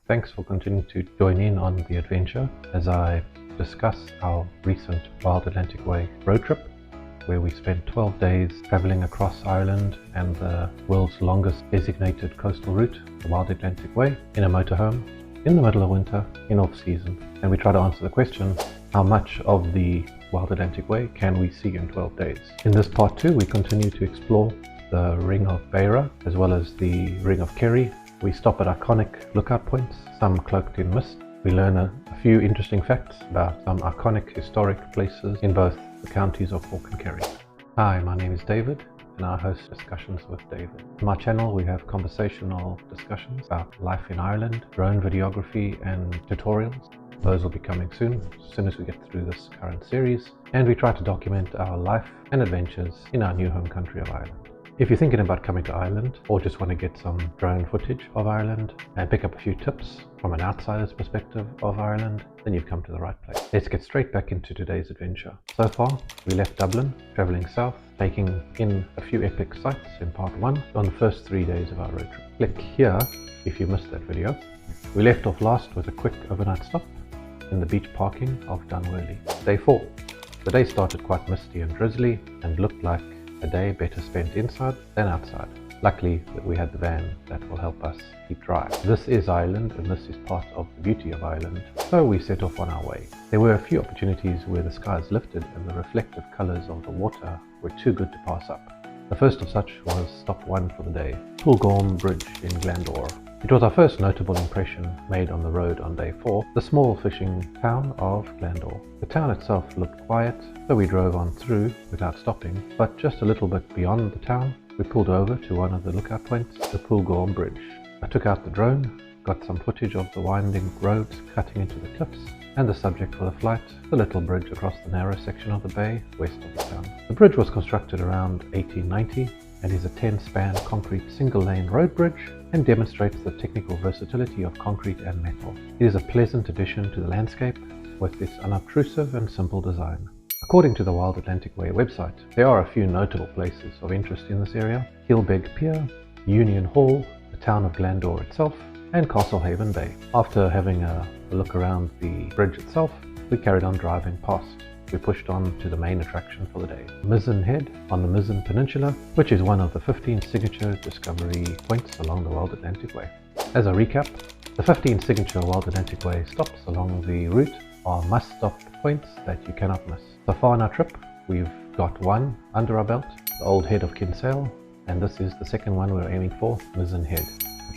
Thanks for continuing to join in on the adventure as I discuss our recent Wild Atlantic Way road trip, where we spent 12 days travelling across Ireland and the world's longest designated coastal route, the Wild Atlantic Way, in a motorhome in the middle of winter in off-season. And we try to answer the question, how much of the Wild Atlantic Way can we see in 12 days? In this part 2, we continue to explore the Ring of Beara as well as the Ring of Kerry. We stop at iconic lookout points, some cloaked in mist. We learn a few interesting facts about some iconic historic places in both the counties of Cork and Kerry. Hi, my name is David and I host Discussions with David. On my channel we have conversational discussions about life in Ireland, drone videography and tutorials. Those will be coming soon as we get through this current series, and we try to document our life and adventures in our new home country of Ireland. If you're thinking about coming to Ireland or just want to get some drone footage of Ireland and pick up a few tips from an outsider's perspective of Ireland, then you've come to the right place. Let's get straight back into today's adventure. So far, we left Dublin, travelling south, taking in a few epic sights in part 1 on the first 3 days of our road trip. Click here if you missed that video. We left off last with a quick overnight stop in the beach parking of Dunboy. Day 4. The day started quite misty and drizzly and looked like a day better spent inside than outside. Luckily that we had the van that will help us keep dry. This is Ireland and this is part of the beauty of Ireland, so we set off on our way. There were a few opportunities where the skies lifted and the reflective colours of the water were too good to pass up. The first of such was stop 1 for the day, Poulgorm Bridge in Glengarriff. It was our first notable impression made on the road on day 4, the small fishing town of Glengarriff. The town itself looked quiet, so we drove on through without stopping, but just a little bit beyond the town, we pulled over to one of the lookout points, the Poulgorm Bridge. I took out the drone, got some footage of the winding roads cutting into the cliffs, and the subject for the flight, the little bridge across the narrow section of the bay west of the town. The bridge was constructed around 1890 and is a 10-span concrete single-lane road bridge and demonstrates the technical versatility of concrete and metal. It is a pleasant addition to the landscape with its unobtrusive and simple design. According to the Wild Atlantic Way website, there are a few notable places of interest in this area: Kilbeg Pier, Union Hall, the town of Glengarriff itself, and Castlehaven Bay. After having a look around the bridge itself, we carried on driving past. We pushed on to the main attraction for the day, Mizen Head on the Mizen Peninsula, which is one of the 15 signature discovery points along the Wild Atlantic Way. As a recap, the 15 signature Wild Atlantic Way stops along the route are must-stop points that you cannot miss. So far on our trip, we've got 1 under our belt, the Old Head of Kinsale, and this is the second one we're aiming for, Mizen Head.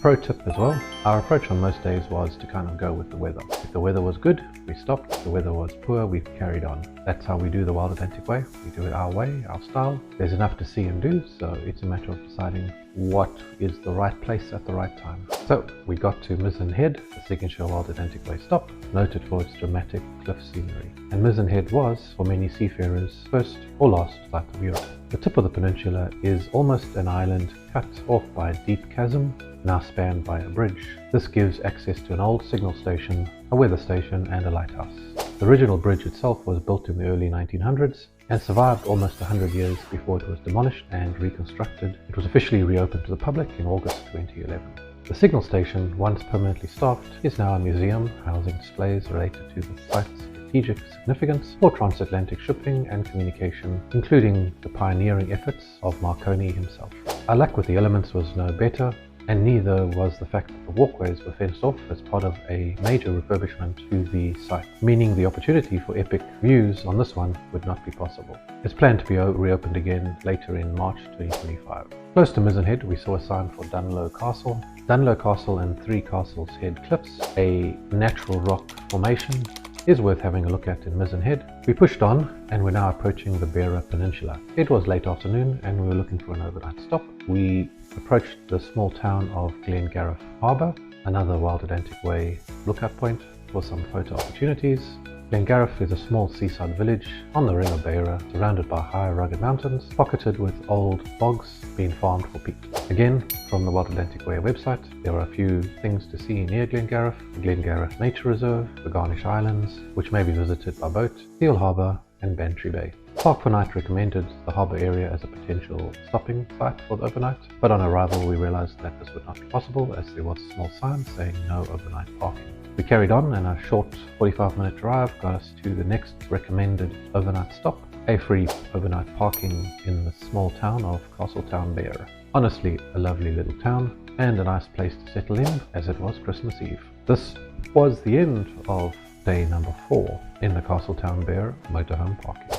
Pro tip as well, our approach on most days was to kind of go with the weather. If the weather was good, we stopped. If the weather was poor, we carried on. That's how we do the Wild Atlantic Way. We do it our way, our style. There's enough to see and do, so it's a matter of deciding what is the right place at the right time. So we got to Mizen Head, the signature Wild Atlantic Way stop, noted for its dramatic cliff scenery. And Mizen Head was, for many seafarers, first or last sight of Europe. The tip of the peninsula is almost an island cut off by a deep chasm, now spanned by a bridge. This gives access to an old signal station, a weather station and a lighthouse. The original bridge itself was built in the early 1900s and survived almost 100 years before it was demolished and reconstructed. It was officially reopened to the public in August 2011. The signal station, once permanently staffed, is now a museum housing displays related to the site's strategic significance for transatlantic shipping and communication, including the pioneering efforts of Marconi himself. Our luck with the elements was no better, and neither was the fact that the walkways were fenced off as part of a major refurbishment to the site, meaning the opportunity for epic views on this one would not be possible. It's planned to be reopened again later in March 2025. Close to Mizen Head, we saw a sign for Dunlow Castle. Dunlow Castle and Three Castles Head Cliffs, a natural rock formation, is worth having a look at in Mizen Head. We pushed on and we're now approaching the Beara Peninsula. It was late afternoon and we were looking for an overnight stop. We approached the small town of Glengarriff Harbour, another Wild Atlantic Way lookout point for some photo opportunities. Glengarriff is a small seaside village on the Ring of Beara, surrounded by high rugged mountains, pocketed with old bogs being farmed for peat. Again, from the Wild Atlantic Way website, there are a few things to see near Glengarriff: the Glengarriff Nature Reserve, the Garnish Islands, which may be visited by boat, Seal Harbour and Bantry Bay. Park 4 Night recommended the harbour area as a potential stopping site for the overnight, but on arrival we realised that this would not be possible as there was a small sign saying no overnight parking. We carried on and a short 45-minute drive got us to the next recommended overnight stop, a free overnight parking in the small town of Beara. Honestly, a lovely little town and a nice place to settle in as it was Christmas Eve. This was the end of day number 4 in the Beara motorhome parking.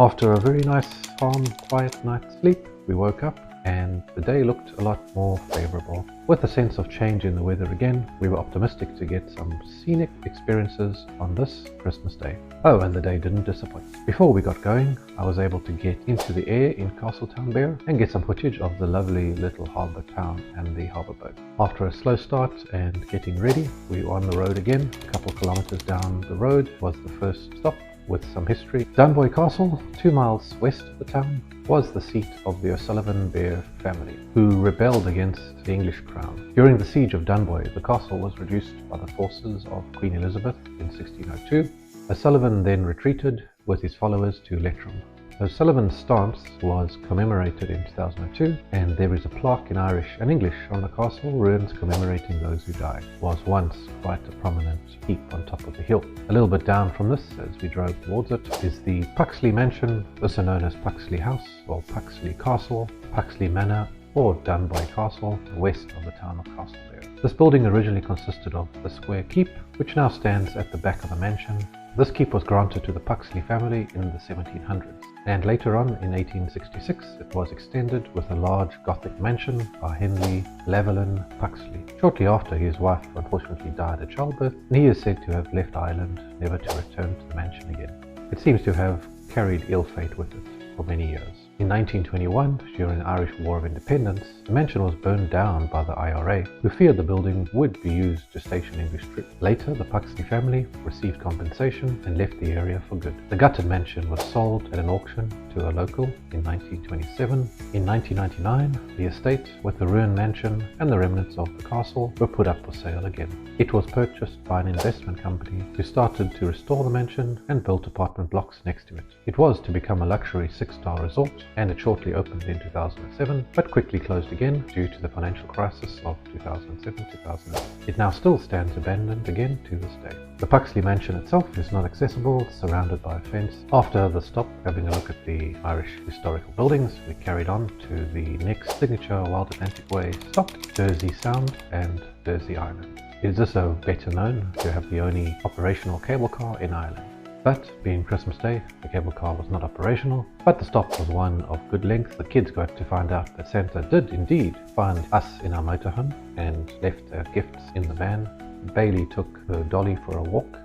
After a very nice, calm, quiet night's sleep, we woke up and the day looked a lot more favourable. With a sense of change in the weather again, we were optimistic to get some scenic experiences on this Christmas Day. Oh, and the day didn't disappoint. Before we got going, I was able to get into the air in Beara and get some footage of the lovely little harbour town and the harbour boat. After a slow start and getting ready, we were on the road again. A couple kilometres down the road was the first stop with some history. Dunboy Castle, 2 miles west of the town, was the seat of the O'Sullivan Bear family, who rebelled against the English crown. During the siege of Dunboy, the castle was reduced by the forces of Queen Elizabeth in 1602. O'Sullivan then retreated with his followers to Leitrim. O'Sullivan's stance was commemorated in 2002, and there is a plaque in Irish and English on the castle ruins commemorating those who died. It was once quite a prominent keep on top of the hill. A little bit down from this, as we drove towards it, is the Puxley Mansion, also known as Puxley House or Puxley Castle, Puxley Manor or Dunboy Castle, west of the town of Beara. This building originally consisted of the square keep, which now stands at the back of the mansion. This keep was granted to the Puxley family in the 1700s, and later on in 1866 it was extended with a large Gothic mansion by Henry Lavelin Puxley. Shortly after, his wife unfortunately died at childbirth, and he is said to have left Ireland, never to return to the mansion again. It seems to have carried ill fate with it for many years. In 1921, during the Irish War of Independence, the mansion was burned down by the IRA, who feared the building would be used to station English troops. Later, the Puxley family received compensation and left the area for good. The gutted mansion was sold at an auction to a local in 1927. In 1999, the estate, with the ruined mansion and the remnants of the castle, were put up for sale again. It was purchased by an investment company who started to restore the mansion and built apartment blocks next to it. It was to become a luxury 6-star resort, and it shortly opened in 2007, but quickly closed again due to the financial crisis of 2007-2008. It now still stands abandoned again to this day. The Puxley mansion itself is not accessible, surrounded by a fence. After the stop, having a look at the Irish historical buildings, we carried on to the next signature Wild Atlantic Way stop, Dursey Sound and Dursey Island. It is also better known to have the only operational cable car in Ireland. But being Christmas Day, the cable car was not operational, but the stop was one of good length. The kids got to find out that Santa did indeed find us in our motorhome and left our gifts in the van. Bailey took her dolly for a walk,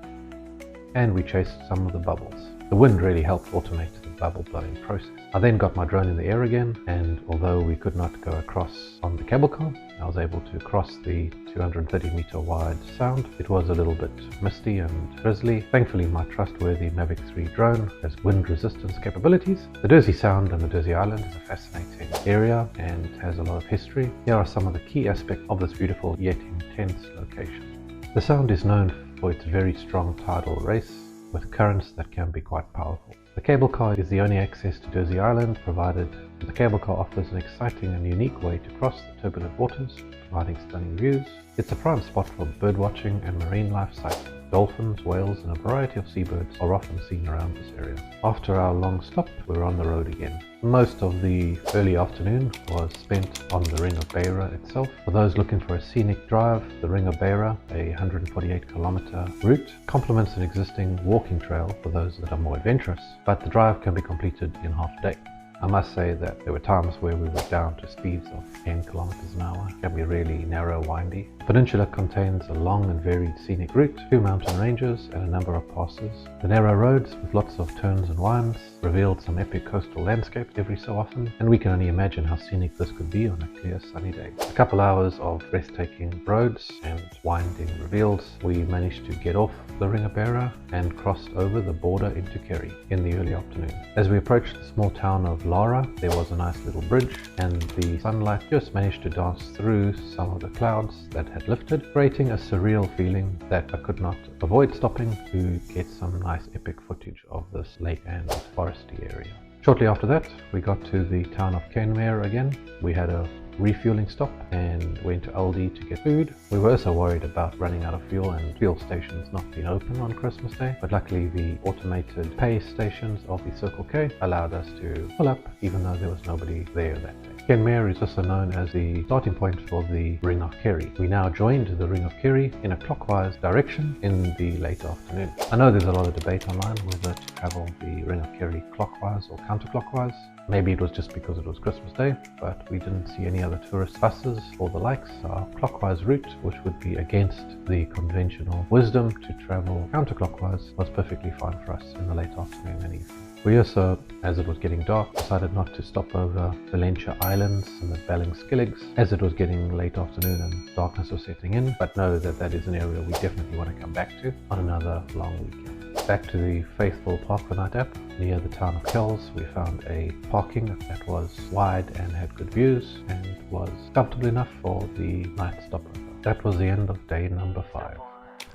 and we chased some of the bubbles. The wind really helped automate the bubble blowing process. I then got my drone in the air again, and although we could not go across on the cable car, I was able to cross the 230 meter wide sound. It was a little bit misty and drizzly. Thankfully, my trustworthy Mavic 3 drone has wind resistance capabilities. The Dursey Sound and the Dursey Island is a fascinating area and has a lot of history. Here are some of the key aspects of this beautiful yet intense location. The Sound is known for its very strong tidal race, with currents that can be quite powerful. The cable car is the only access to Dursey Island provided. The cable car offers an exciting and unique way to cross the turbulent waters, providing stunning views. It's a prime spot for birdwatching and marine life sighting. Dolphins, whales and a variety of seabirds are often seen around this area. After our long stop, we're on the road again. Most of the early afternoon was spent on the Ring of Beara itself. For those looking for a scenic drive, the Ring of Beara, a 148 kilometer route, complements an existing walking trail for those that are more adventurous, but the drive can be completed in half a day. I must say that there were times where we were down to speeds of 10 kilometers an hour. It can be really narrow, windy. The peninsula contains a long and varied scenic route, 2 mountain ranges and a number of passes. The narrow roads with lots of turns and winds revealed some epic coastal landscape every so often, and we can only imagine how scenic this could be on a clear sunny day. A couple hours of breathtaking roads and winding reveals, we managed to get off the Ring of Beara and crossed over the border into Kerry in the early afternoon. As we approached the small town of Lauragh, there was a nice little bridge, and the sunlight just managed to dance through some of the clouds that had lifted, creating a surreal feeling that I could not avoid stopping to get some nice epic footage of this lake and foresty area. Shortly after that, we got to the town of Kenmare again. We had a refueling stop and went to Aldi to get food. We were also worried about running out of fuel and fuel stations not being open on Christmas Day, but luckily the automated pay stations of the Circle K allowed us to fill up even though there was nobody there that day. Kenmare is also known as the starting point for the Ring of Kerry. We now joined the Ring of Kerry in a clockwise direction in the late afternoon. I know there's a lot of debate online whether to travel the Ring of Kerry clockwise or counterclockwise. Maybe it was just because it was Christmas Day, but we didn't see any other tourist buses or the likes. Our clockwise route, which would be against the conventional wisdom to travel counterclockwise, was perfectly fine for us in the late afternoon and evening. We also, as it was getting dark, decided not to stop over Valentia Islands and the Ballinskilligs as it was getting late afternoon and darkness was setting in, but know that that is an area we definitely want to come back to on another long weekend. Back to the faithful Park the Night app. Near the town of Kells, we found a parking that was wide and had good views and was comfortable enough for the night stopover. That was the end of day number 5.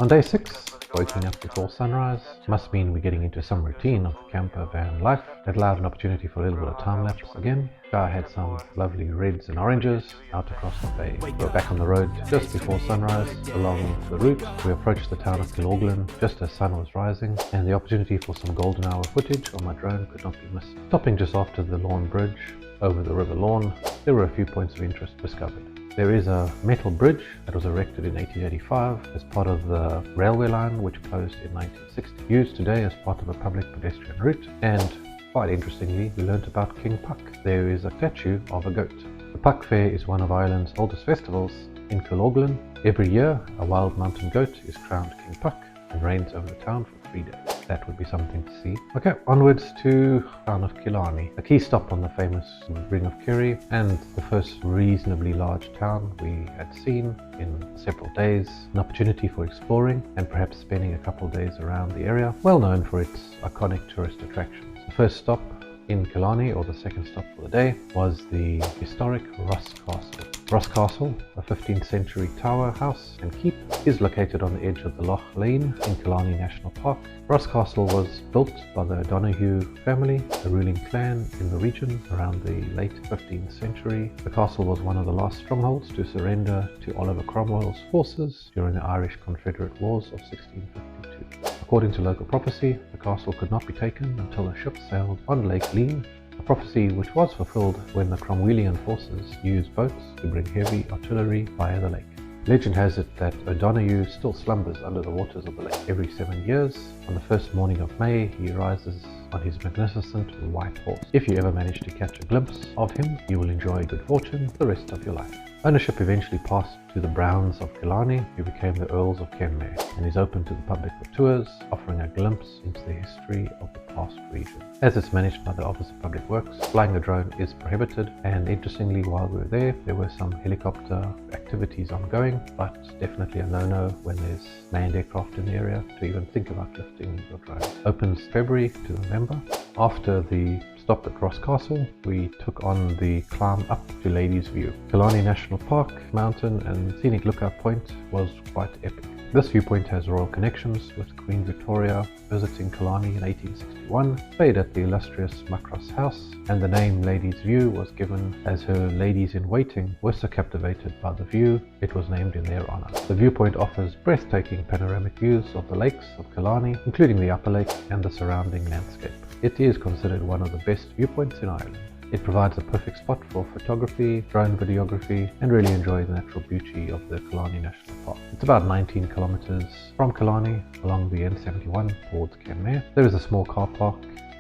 On day 6, waking up before sunrise must mean we're getting into some routine of the camper van life. That allowed an opportunity for a little bit of time lapse again. I had some lovely reds and oranges out across the bay. We were back on the road just before sunrise along the route. We approached the town of Killorglin just as sun was rising, and the opportunity for some golden hour footage on my drone could not be missed. Stopping just after the Lawn Bridge over the River Lawn, there were a few points of interest discovered. There is a metal bridge that was erected in 1885 as part of the railway line which closed in 1960, used today as part of a public pedestrian route, and quite interestingly we learnt about King Puck. There is a statue of a goat. The Puck Fair is one of Ireland's oldest festivals in Killorglin. Every year a wild mountain goat is crowned King Puck and reigns over the town for 3 days. That would be something to see. Okay, onwards to town of Killarney, a key stop on the famous Ring of Kerry and the first reasonably large town we had seen in several days. An opportunity for exploring and perhaps spending a couple of days around the area, well known for its iconic tourist attractions. The first stop in Killarney, or the second stop for the day, was the historic Ross Castle. Ross Castle, a 15th century tower, house and keep, is located on the edge of the Loch Lane in Killarney National Park. Ross Castle was built by the O'Donoghue family, a ruling clan in the region around the late 15th century. The castle was one of the last strongholds to surrender to Oliver Cromwell's forces during the Irish Confederate Wars of 1652. According to local prophecy, the castle could not be taken until a ship sailed on Lake Lean, a prophecy which was fulfilled when the Cromwellian forces used boats to bring heavy artillery via the lake. Legend has it that O'Donoghue still slumbers under the waters of the lake. Every 7 years, on the first morning of May, he rises on his magnificent white horse. If you ever manage to catch a glimpse of him, you will enjoy good fortune the rest of your life. Ownership eventually passed to the Browns of Killarney, who became the Earls of Kenmare, and is open to the public for tours, offering a glimpse into the history of the past region. As it's managed by the Office of Public Works, flying a drone is prohibited, and interestingly, while we were there were some helicopter activities ongoing, but definitely a no-no when there's manned aircraft in the area to even think about lifting your drone. Opens February to November. After the stop at Ross Castle, we took on the climb up to Ladies View. Killarney National Park, mountain and scenic lookout point was quite epic. This viewpoint has royal connections, with Queen Victoria visiting Killarney in 1861, stayed at the illustrious Muckross house, and the name Ladies View was given as her ladies-in-waiting were so captivated by the view, it was named in their honour. The viewpoint offers breathtaking panoramic views of the lakes of Killarney, including the Upper Lake and the surrounding landscape. It is considered one of the best viewpoints in Ireland. It provides a perfect spot for photography, drone videography, and really enjoy the natural beauty of the Killarney National Park. It's about 19 kilometers from Killarney along the N71 towards Kenmare. There is a small car park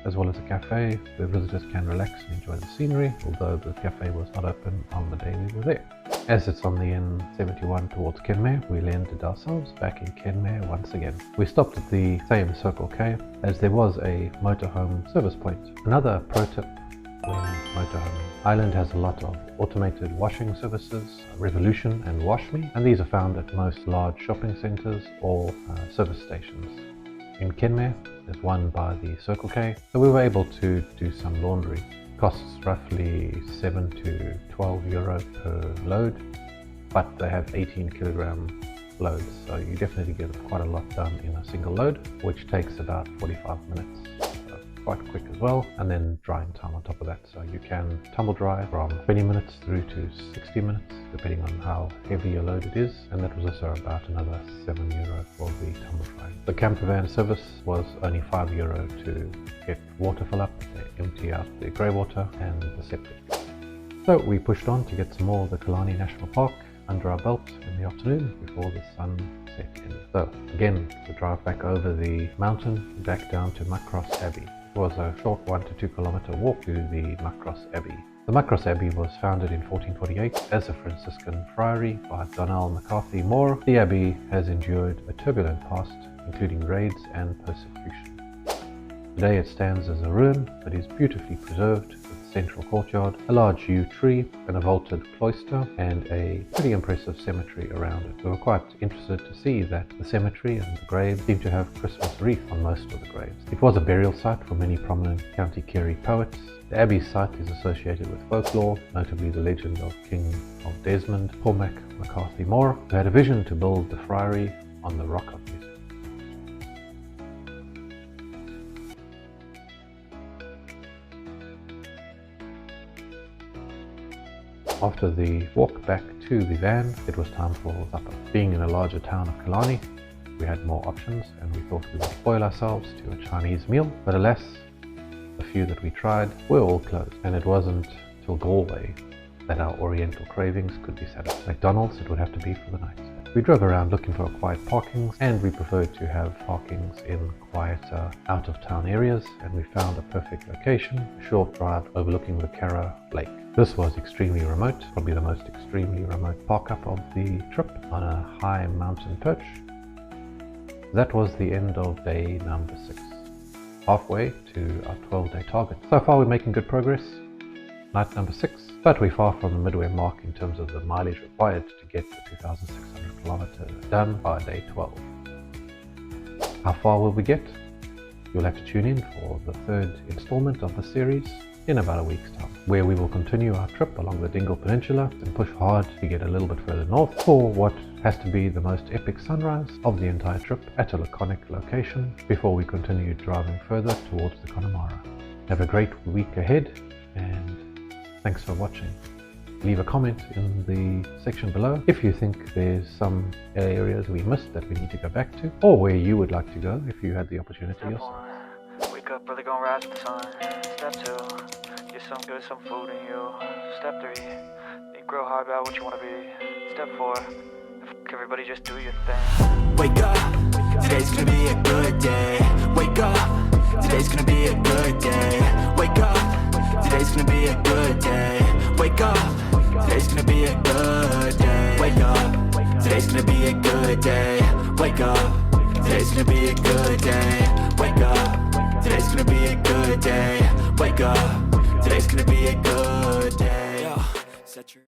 as well as a cafe where visitors can relax and enjoy the scenery, although the cafe was not open on the day we were there. As it's on the N71 towards Kenmare, we landed ourselves back in Kenmare once again. We stopped at the same Circle K as there was a motorhome service point. Another pro tip when motorhoming. Ireland has a lot of automated washing services, Revolution and Wash Me, and these are found at most large shopping centres or service stations. In Kenmare, there's one by the Circle K, so we were able to do some laundry. Costs roughly 7 to 12 euro per load, but they have 18 kilogram loads, so you definitely get quite a lot done in a single load, which takes about 45 minutes. So quite quick as well, and then drying time on top of that. So you can tumble dry from 20 minutes through to 60 minutes, depending on how heavy a load it is, and that was also about another €7 for the tumble dry. The camper van service was only €5 to get water fill up, empty out the grey water and the septic. So we pushed on to get some more of the Killarney National Park under our belt in the afternoon before the sun set in. So again, the drive back over the mountain, back down to Muckross Abbey. It was a short 1 to 2 kilometre walk to the Muckross Abbey. The Muckross Abbey was founded in 1448 as a Franciscan friary by Donald McCarthy Moore. The abbey has endured a turbulent past, including raids and persecution. Today it stands as a ruin, but is beautifully preserved, with a central courtyard, a large yew tree, and a vaulted cloister, and a pretty impressive cemetery around it. We were quite interested to see that the cemetery and the graves seem to have Christmas wreath on most of the graves. It was a burial site for many prominent County Kerry poets. The Abbey's site is associated with folklore, notably the legend of King of Desmond, Cormac McCarthy Moore, who had a vision to build the Friary on the rock of music. After the walk back to the van, it was time for supper. Being in a larger town of Killarney, we had more options and we thought we would spoil ourselves to a Chinese meal, but alas, the few that we tried were all closed, and it wasn't till Galway that our oriental cravings could be satisfied. McDonald's it would have to be for the night. We drove around looking for quiet parkings, and we preferred to have parkings in quieter out-of-town areas, and we found a perfect location, a short drive overlooking the Caragh Lake. This was extremely remote, probably the most extremely remote park-up of the trip, on a high mountain perch. That was the end of day number 6, halfway to our 12-day target. So far we're making good progress. Night number 6, but we're far from the midway mark in terms of the mileage required to get the 2,600 kilometers done by day 12. How far will we get? You'll have to tune in for the 3rd installment of the series in about a week's time, where we will continue our trip along the Dingle Peninsula and push hard to get a little bit further north for what has to be the most epic sunrise of the entire trip at a laconic location before we continue driving further towards the Connemara. Have a great week ahead, and thanks for watching. Leave a comment in the section below if you think there's some areas we missed that we need to go back to, or where you would like to go if you had the opportunity yourself. Wake up early, gonna rise with the sun. Step 2, get some good, some food in you. Step 3, think real hard about what you wanna be. Step 4, everybody just do your thing. Wake up, today's gonna be a good day. Wake up, today's gonna be a good day. Wake up, today's gonna be a good day. Wake up, today's gonna be a good day. Wake up, today's gonna be a good day. Wake up, today's gonna be a good day. Wake up, today's gonna be a good day. Wake up, today's gonna be a good day.